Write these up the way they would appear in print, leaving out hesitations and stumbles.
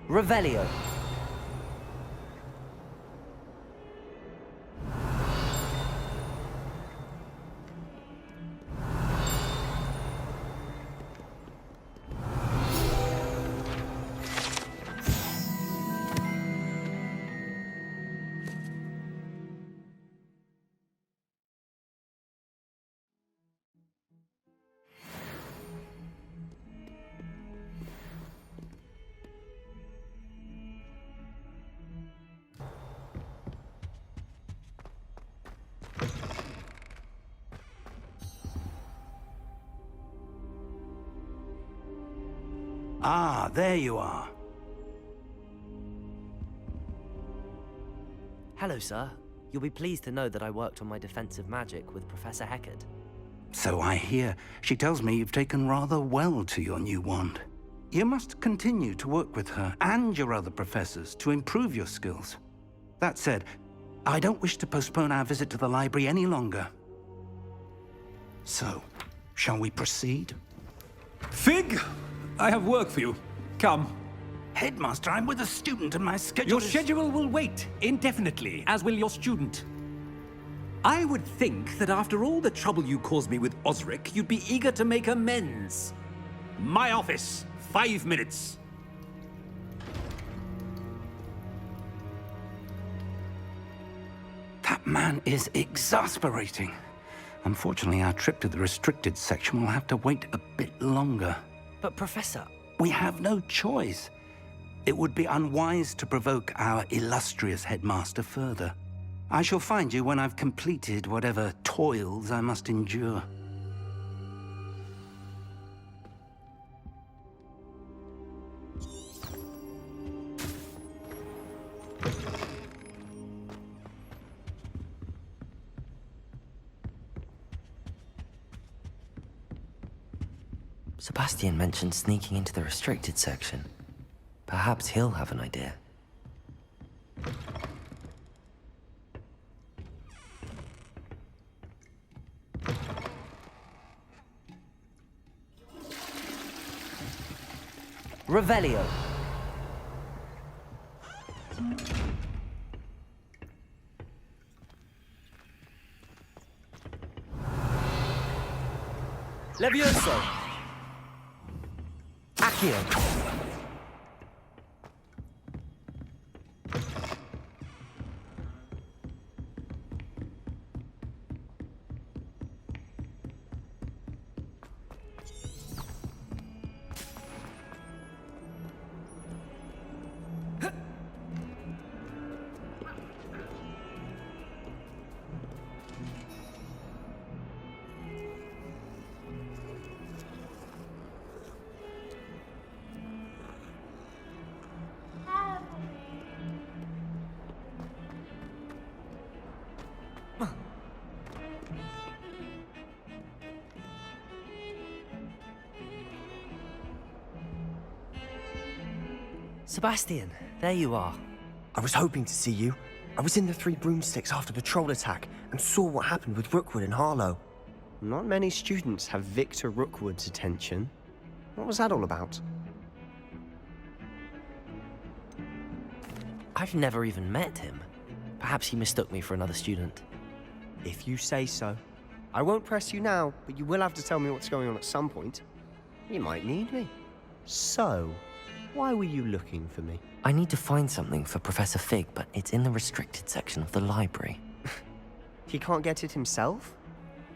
Revelio. Ah, there you are. Hello, sir. You'll be pleased to know that I worked on my defensive magic with Professor Heckard. So I hear. She tells me you've taken rather well to your new wand. You must continue to work with her and your other professors to improve your skills. That said, I don't wish to postpone our visit to the library any longer. So, shall we proceed? Fig! I have work for you. Come. Headmaster, I'm with a student and my schedule Your is... schedule will wait indefinitely, as will your student. I would think that after all the trouble you caused me with Osric, you'd be eager to make amends. My office, 5 minutes. That man is exasperating. Unfortunately, our trip to the restricted section will have to wait a bit longer. But, Professor... We have no choice. It would be unwise to provoke our illustrious headmaster further. I shall find you when I've completed whatever toils I must endure. Sebastian mentioned sneaking into the restricted section. Perhaps he'll have an idea. Revelio. Levioso. Accio. Sebastian, there you are. I was hoping to see you. I was in the Three Broomsticks after the troll attack and saw what happened with Rookwood and Harlow. Not many students have Victor Rookwood's attention. What was that all about? I've never even met him. Perhaps he mistook me for another student. If you say so. I won't press you now, but you will have to tell me what's going on at some point. You might need me. So, why were you looking for me? I need to find something for Professor Fig, but it's in the restricted section of the library. He can't get it himself?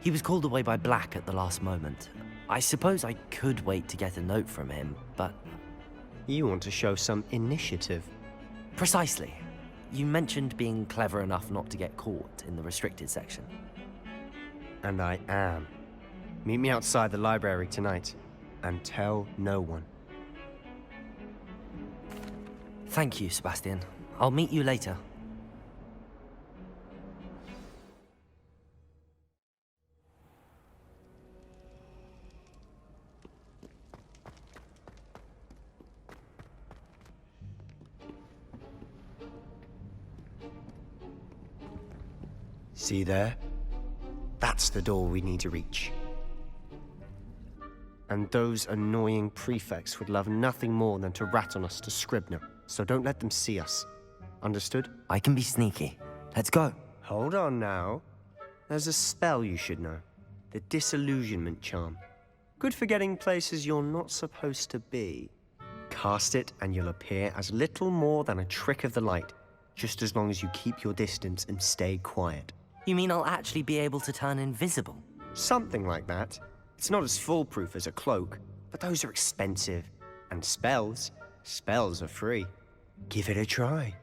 He was called away by Black at the last moment. I suppose I could wait to get a note from him, but... You want to show some initiative. Precisely. You mentioned being clever enough not to get caught in the restricted section. And I am. Meet me outside the library tonight, and tell no one. Thank you, Sebastian. I'll meet you later. See there? That's the door we need to reach. And those annoying prefects would love nothing more than to rat on us to Scribner, so don't let them see us. Understood? I can be sneaky. Let's go. Hold on now. There's a spell you should know. The Disillusionment Charm. Good for getting places you're not supposed to be. Cast it and you'll appear as little more than a trick of the light, just as long as you keep your distance and stay quiet. You mean I'll actually be able to turn invisible? Something like that. It's not as foolproof as a cloak, but those are expensive. And spells are free. Give it a try.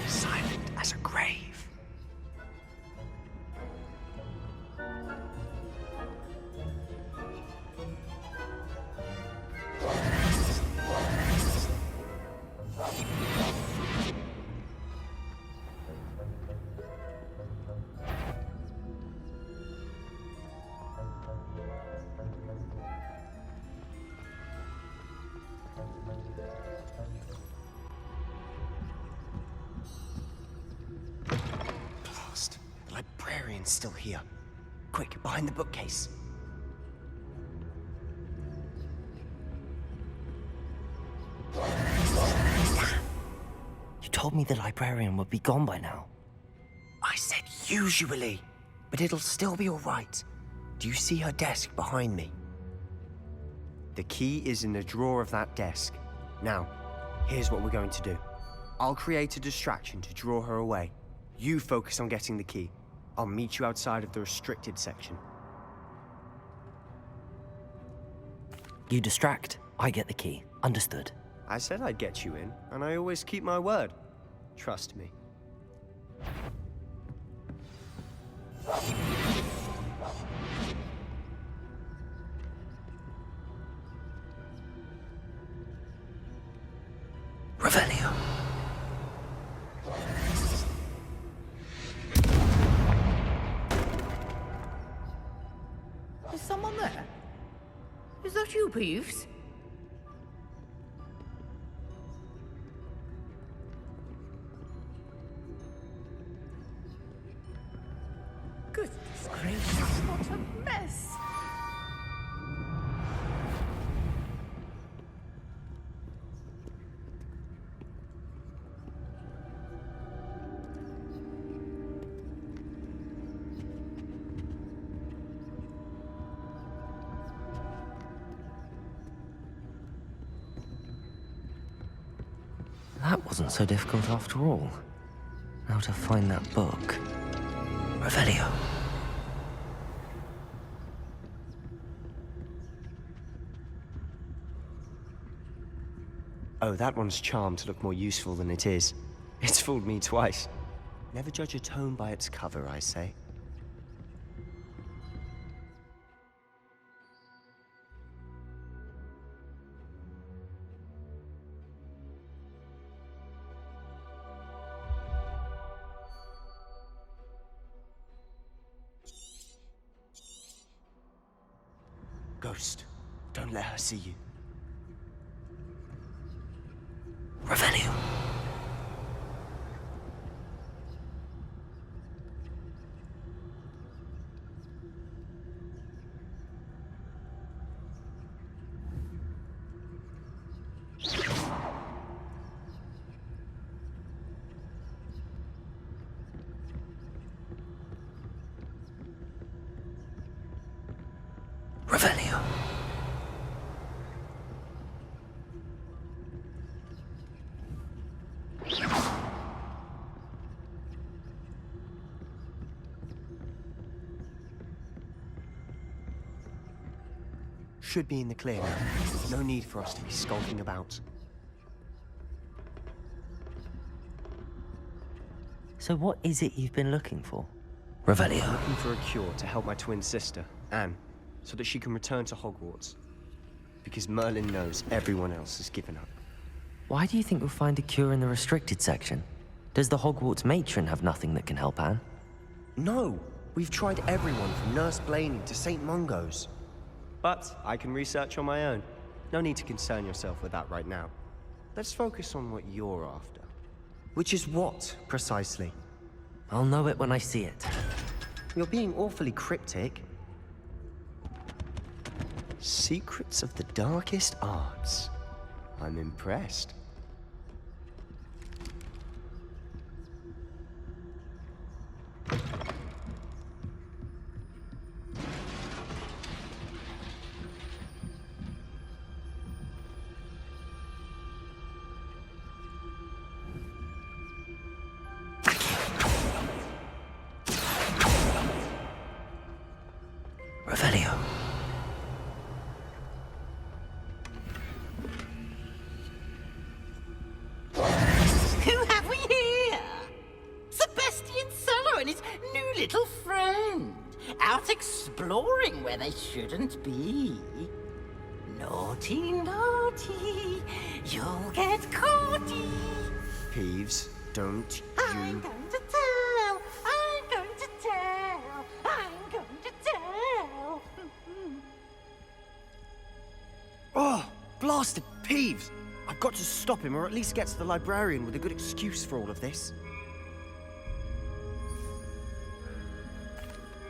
Silent as a grave. The librarian's still here. Quick, behind the bookcase. You told me the librarian would be gone by now. I said usually, but it'll still be all right. Do you see her desk behind me? The key is in the drawer of that desk. Now, here's what we're going to do. I'll create a distraction to draw her away. You focus on getting the key. I'll meet you outside of the restricted section. You distract, I get the key. Understood. I said I'd get you in, and I always keep my word. Trust me. Revelio. Is someone there? Is that you, Peeves? Goodness gracious, what a mess! That wasn't so difficult after all. Now to find that book. Revelio. Oh, that one's charmed to look more useful than it is. It's fooled me twice. Never judge a tome by its cover, I say. Ghost, don't let her see you. Revelio. Revelio. should be in the clear now. No need for us to be skulking about. So what is it you've been looking for? Revelio. I'm looking for a cure to help my twin sister, Anne, so that she can return to Hogwarts. Because Merlin knows everyone else has given up. Why do you think we'll find a cure in the restricted section? Does the Hogwarts matron have nothing that can help Anne? No! We've tried everyone from Nurse Blaney to St. Mungo's. But I can research on my own. No need to concern yourself with that right now. Let's focus on what you're after. Which is what, precisely? I'll know it when I see it. You're being awfully cryptic. Secrets of the darkest arts. I'm impressed. Revelio. Who have we here? Sebastian Cello and his new little friend. Out exploring where they shouldn't be. Naughty, naughty. You'll get caughty. Peeves, don't I'm you... going to tell. I'm going to tell. I'm going to tell. Oh, blasted Peeves! I've got to stop him, or at least get to the librarian with a good excuse for all of this.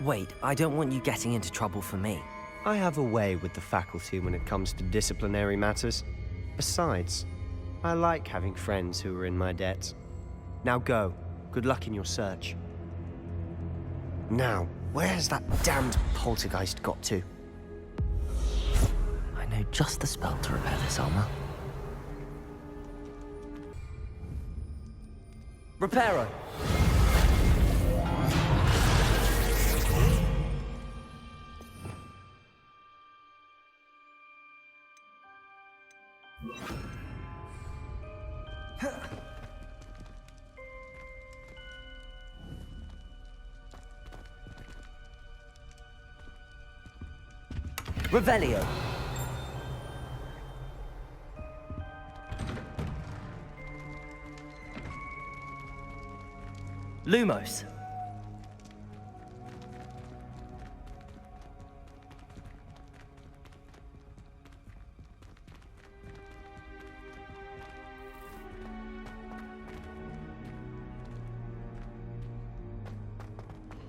Wait, I don't want you getting into trouble for me. I have a way with the faculty when it comes to disciplinary matters. Besides, I like having friends who are in my debt. Now go. Good luck in your search. Now, where's that damned poltergeist got to? I know just the spell to repair this armor. Reparo! Revelio. Lumos.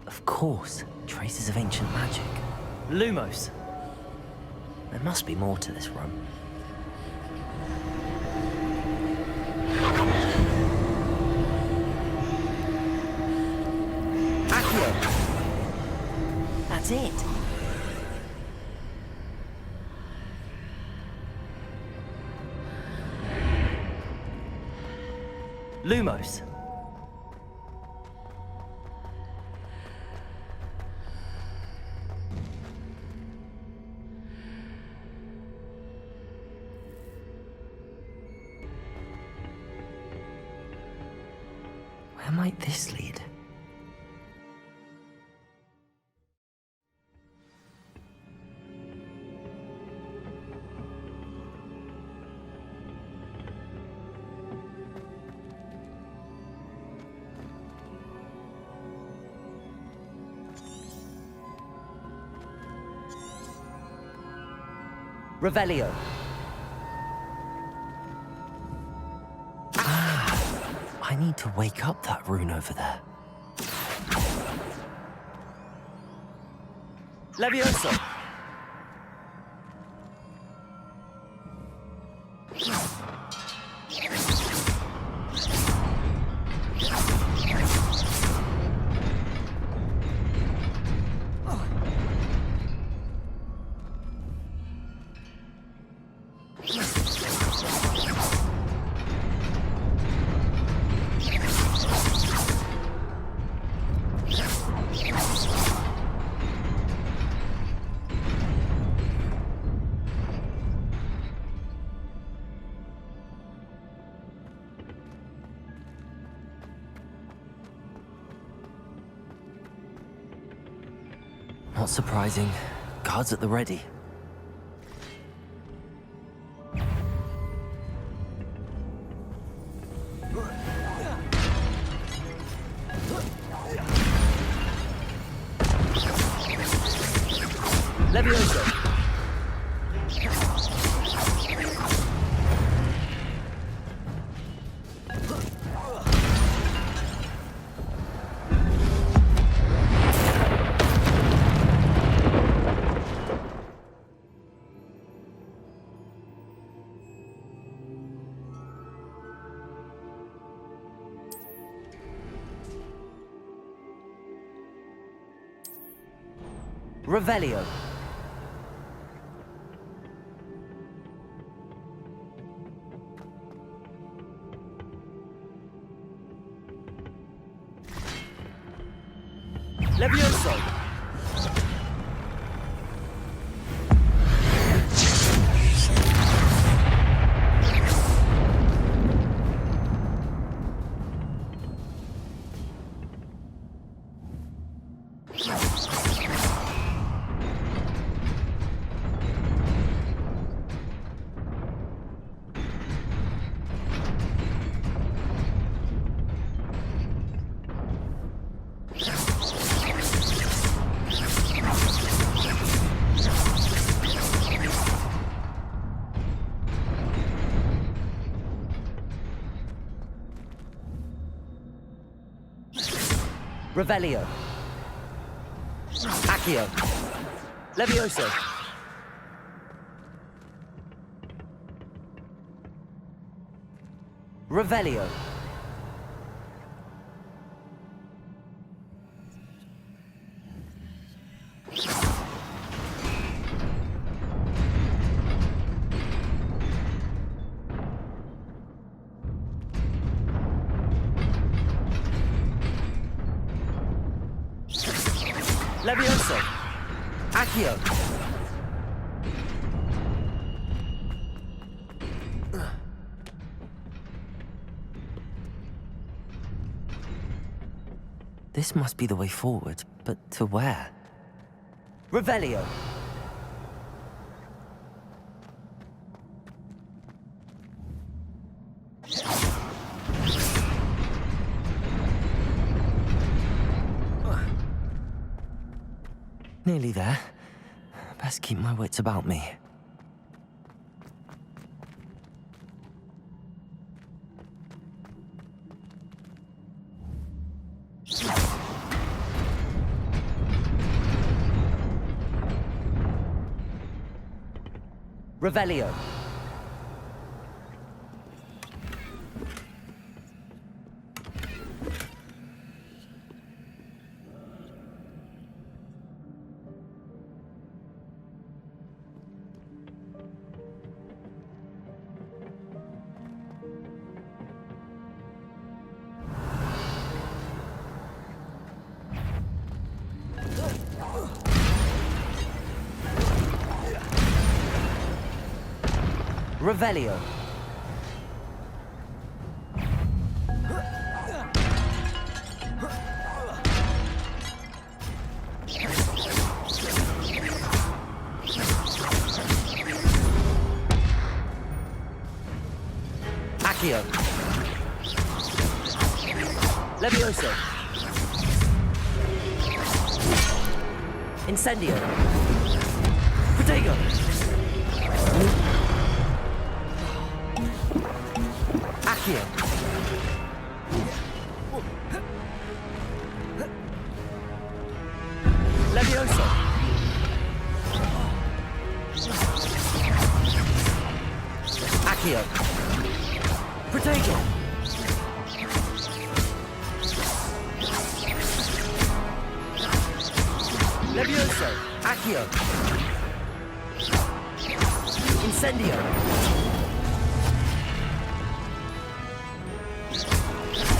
Of course, traces of ancient magic. Lumos. There must be more to this room. Accio! That's it! Lumos. Where might this lead? Revelio. I need to wake up that rune over there. Levioso! Not surprising. Guards at the ready. Levioso! Revelio. Levioso. Revelio. Accio. Levioso. Revelio. Levioso. Accio. This must be the way forward, but to where? Revelio. Nearly there. Best keep my wits about me. Revelio. Revelio. Accio. Levioso. Incendio. Protego. Accio. Levioso. Accio. Protego. Levioso. Accio. Incendio.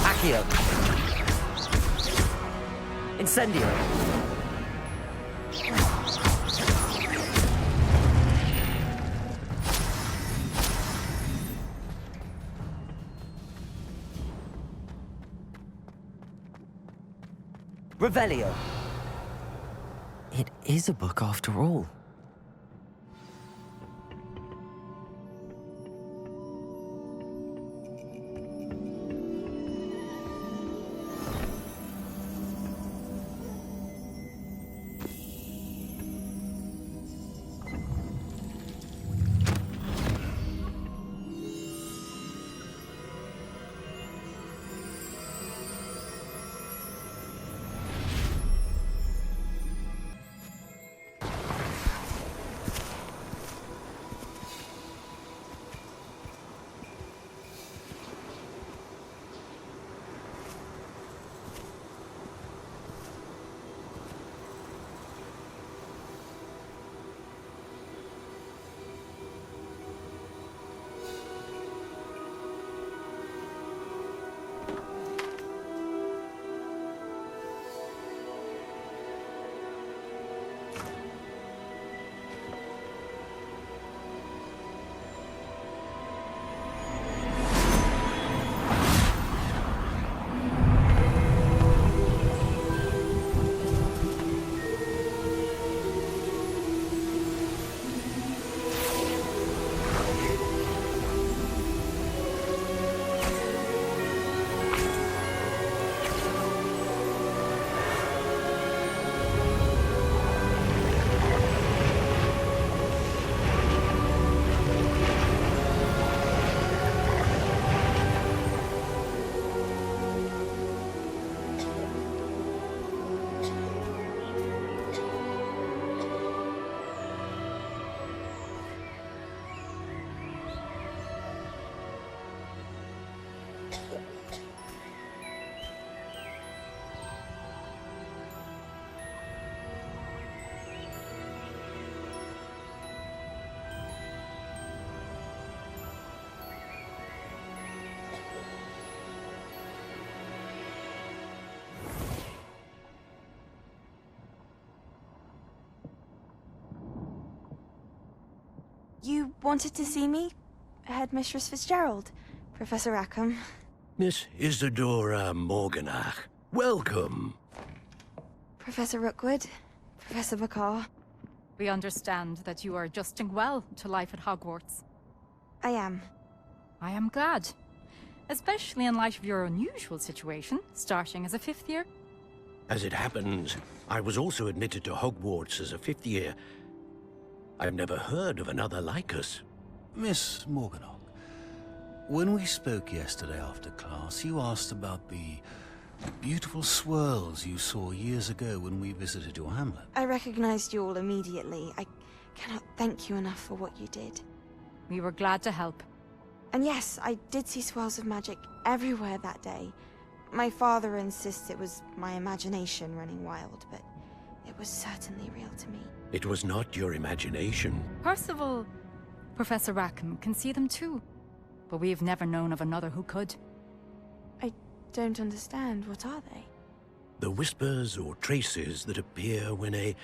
Accio. Incendio. Revelio. It is a book after all. You wanted to see me? Headmistress Fitzgerald, Professor Rackham. Miss Isadora Morganach, welcome. Professor Rookwood, Professor Bakar. We understand that you are adjusting well to life at Hogwarts. I am. I am glad. Especially in light of your unusual situation, starting as a 5th year. As it happens, I was also admitted to Hogwarts as a 5th year. I've never heard of another like us. Miss Morganach, when we spoke yesterday after class, you asked about the beautiful swirls you saw years ago when we visited your hamlet. I recognized you all immediately. I cannot thank you enough for what you did. We were glad to help. And yes, I did see swirls of magic everywhere that day. My father insists it was my imagination running wild, but it was certainly real to me. It was not your imagination. Percival, Professor Rackham can see them too. But we've never known of another who could. I don't understand. What are they? The whispers or traces that appear when a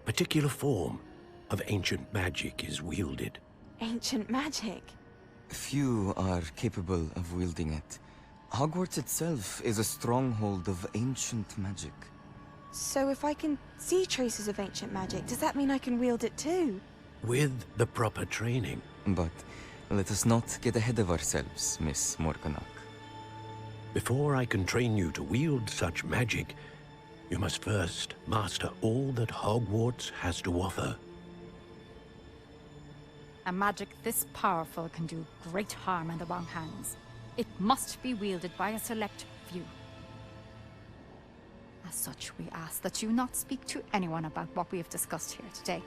particular form of ancient magic is wielded. Ancient magic? Few are capable of wielding it. Hogwarts itself is a stronghold of ancient magic. So if I can see traces of ancient magic, does that mean I can wield it too? With the proper training. But let us not get ahead of ourselves, Miss Morganach. Before I can train you to wield such magic, you must first master all that Hogwarts has to offer. A magic this powerful can do great harm in the wrong hands. It must be wielded by a select few. As such, we ask that you not speak to anyone about what we have discussed here today.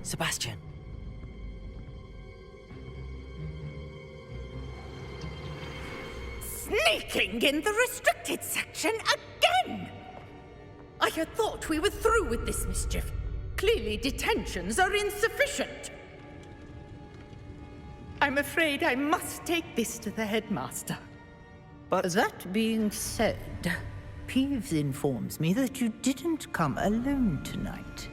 Sebastian. Sneaking in the restricted section again! I had thought we were through with this mischief. Clearly detentions are insufficient. I'm afraid I must take this to the headmaster. But that being said, Peeves informs me that you didn't come alone tonight.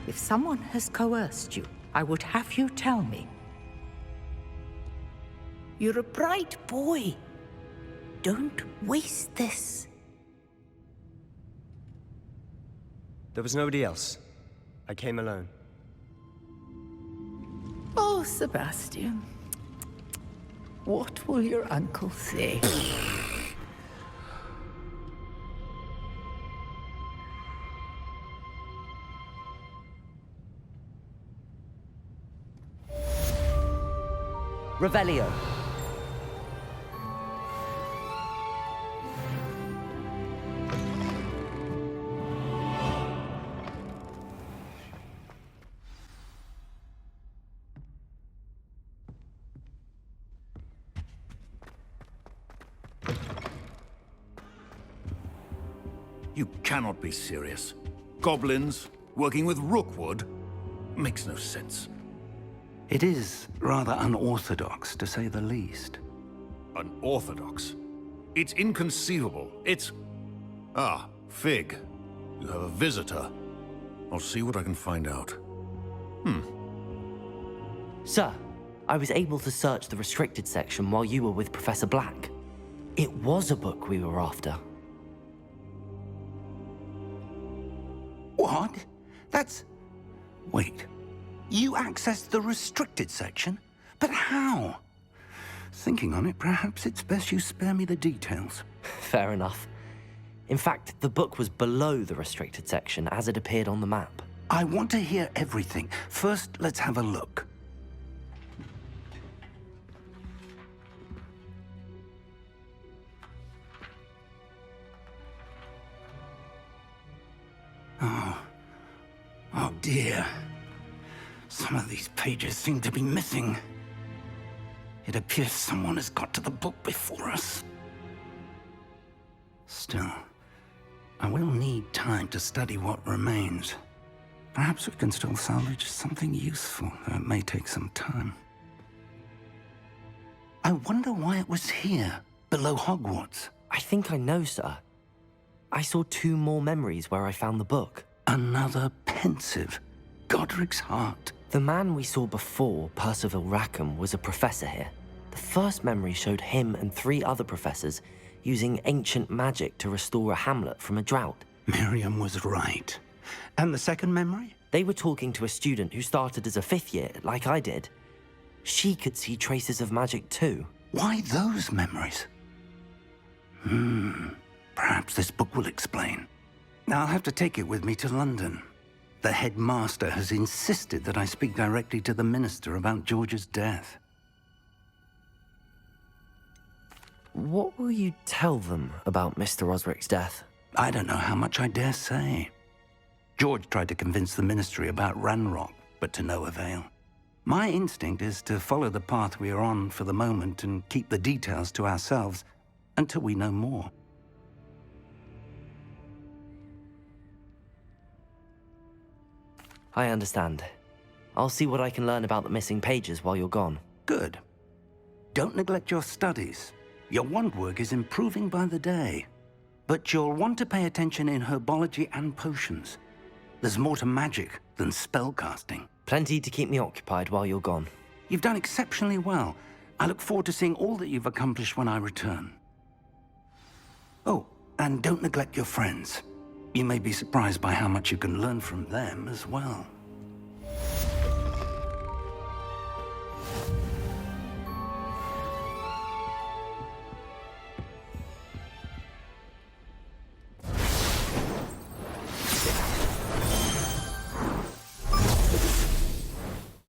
If someone has coerced you, I would have you tell me. You're a bright boy. Don't waste this. There was nobody else. I came alone. Oh, Sebastian. What will your uncle say? Revelio. You cannot be serious. Goblins working with Rookwood makes no sense. It is rather unorthodox, to say the least. Unorthodox? It's inconceivable. It's... Ah, Fig. You have a visitor. I'll see what I can find out. Sir, I was able to search the restricted section while you were with Professor Black. It was a book we were after. What? That's... Wait. You accessed the restricted section? But how? Thinking on it, perhaps it's best you spare me the details. Fair enough. In fact, the book was below the restricted section as it appeared on the map. I want to hear everything. First, let's have a look. Oh dear. Some of these pages seem to be missing. It appears someone has got to the book before us. Still, I will need time to study what remains. Perhaps we can still salvage something useful, though it may take some time. I wonder why it was here, below Hogwarts. I think I know, sir. I saw 2 more memories where I found the book. Another pensive. Godric's heart. The man we saw before, Percival Rackham, was a professor here. The first memory showed him and 3 other professors using ancient magic to restore a hamlet from a drought. Miriam was right. And the second memory? They were talking to a student who started as a 5th year, like I did. She could see traces of magic too. Why those memories? Perhaps this book will explain. I'll have to take it with me to London. The headmaster has insisted that I speak directly to the minister about George's death. What will you tell them about Mr. Osric's death? I don't know how much I dare say. George tried to convince the ministry about Ranrock, but to no avail. My instinct is to follow the path we are on for the moment and keep the details to ourselves until we know more. I understand. I'll see what I can learn about the missing pages while you're gone. Good. Don't neglect your studies. Your wand work is improving by the day. But you'll want to pay attention in herbology and potions. There's more to magic than spellcasting. Plenty to keep me occupied while you're gone. You've done exceptionally well. I look forward to seeing all that you've accomplished when I return. Oh, and don't neglect your friends. You may be surprised by how much you can learn from them as well.